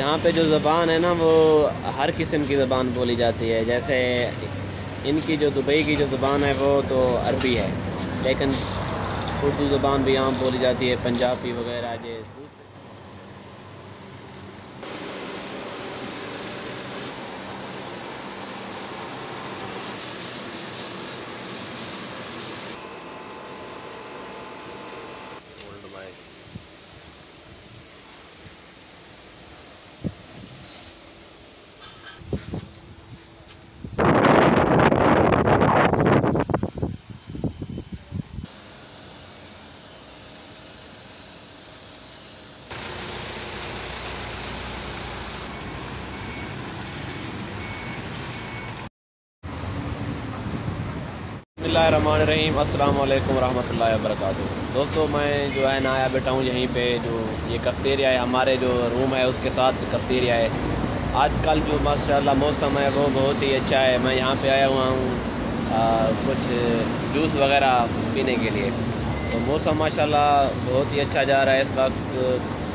यहाँ पे जो ज़बान है ना वो हर किस्म की ज़बान बोली जाती है। जैसे इनकी जो दुबई की जो ज़बान है वो तो अरबी है, लेकिन उर्दू ज़बान भी यहाँ बोली जाती है, पंजाबी वगैरह ये दूसरे। बिस्मिल्लाहिर्रहमानिर्रहीम, अस्सलाम वालेकुम रहमतुल्लाहि व बरकातुहू। दोस्तों, मैं जो है ना आया बैठा हूँ यहीं पे, जो ये कैफ़ेटेरिया है, हमारे जो रूम है उसके साथ कैफ़ेटेरिया है। आजकल जो माशाल्लाह मौसम है वो बहुत ही अच्छा है। मैं यहाँ पे आया हुआ हूँ कुछ जूस वगैरह पीने के लिए। तो मौसम माशाल्लाह बहुत ही अच्छा जा रहा है इस वक्त।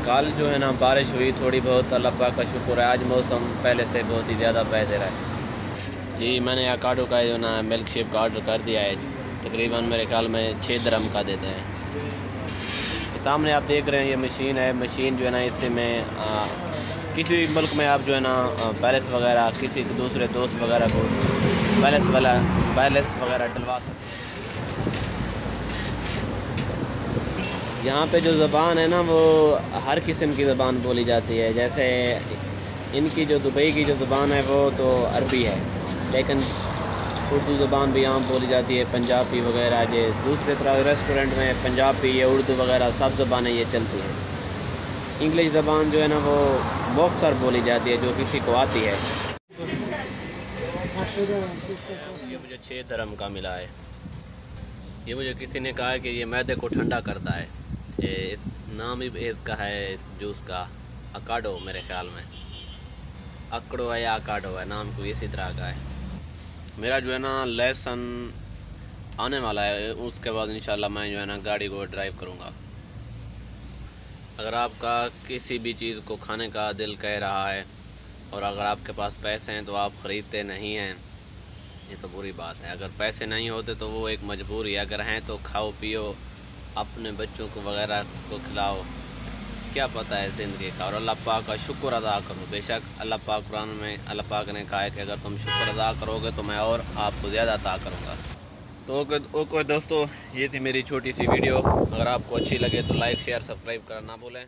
कल जो है ना बारिश हुई थोड़ी बहुत, अल्लाह पाक का शुक्र है, आज मौसम पहले से बहुत ही ज़्यादा बेहतर है। जी, मैंने आकाडो का जो ना मिल्क शेक का ऑर्डर कर दिया है। तकरीबन मेरे ख्याल में 6 दिरहम का देते हैं। सामने आप देख रहे हैं ये मशीन है। मशीन जो है ना इससे मैं किसी भी मुल्क में आप जो है ना बैलेंस वगैरह किसी दूसरे दोस्त वगैरह को बैलेंस वगैरह डलवा सकते हैं। यहाँ पे जो ज़बान है ना वो हर किस्म की ज़बान बोली जाती है। जैसे इनकी जो दुबई की जो ज़बान है वो तो अरबी है, लेकिन उर्दू ज़बान भी यहाँ बोली जाती है, पंजाबी वगैरह ये दूसरे तरह रेस्टोरेंट में पंजाबी या उर्दू वगैरह सब ज़बानें ये चलती हैं। इंग्लिश ज़बान जो है ना वो मुख्तसर बोली जाती है, जो किसी को आती है। ये मुझे 6 दिरहम का मिला है। ये मुझे किसी ने कहा है कि ये मैदे को ठंडा करता है। ये इस नाम ही इसका है, इस जूस का आकाडो, मेरे ख्याल में अकड़ो है या आकाडो है, नाम को इसी तरह का है। मेरा जो है ना लेसन आने वाला है, उसके बाद इंशाल्लाह मैं जो है ना गाड़ी को ड्राइव करूँगा। अगर आपका किसी भी चीज़ को खाने का दिल कह रहा है और अगर आपके पास पैसे हैं तो आप ख़रीदते नहीं हैं, ये तो बुरी बात है। अगर पैसे नहीं होते तो वो एक मजबूरी है, अगर हैं तो खाओ पियो, अपने बच्चों को वगैरह को खिलाओ, क्या पता है ज़िंदगी का। और अल्लाह पाक का शुक्र अदा करो। बेशक अल्लाह पाक कुरान में अल्लाह पाक ने कहा है कि अगर तुम शुक्र अदा करोगे तो मैं और आपको ज़्यादा अता करूँगा। तो ओके दोस्तों, ये थी मेरी छोटी सी वीडियो। अगर आपको अच्छी लगे तो लाइक शेयर सब्सक्राइब करना ना भूलें।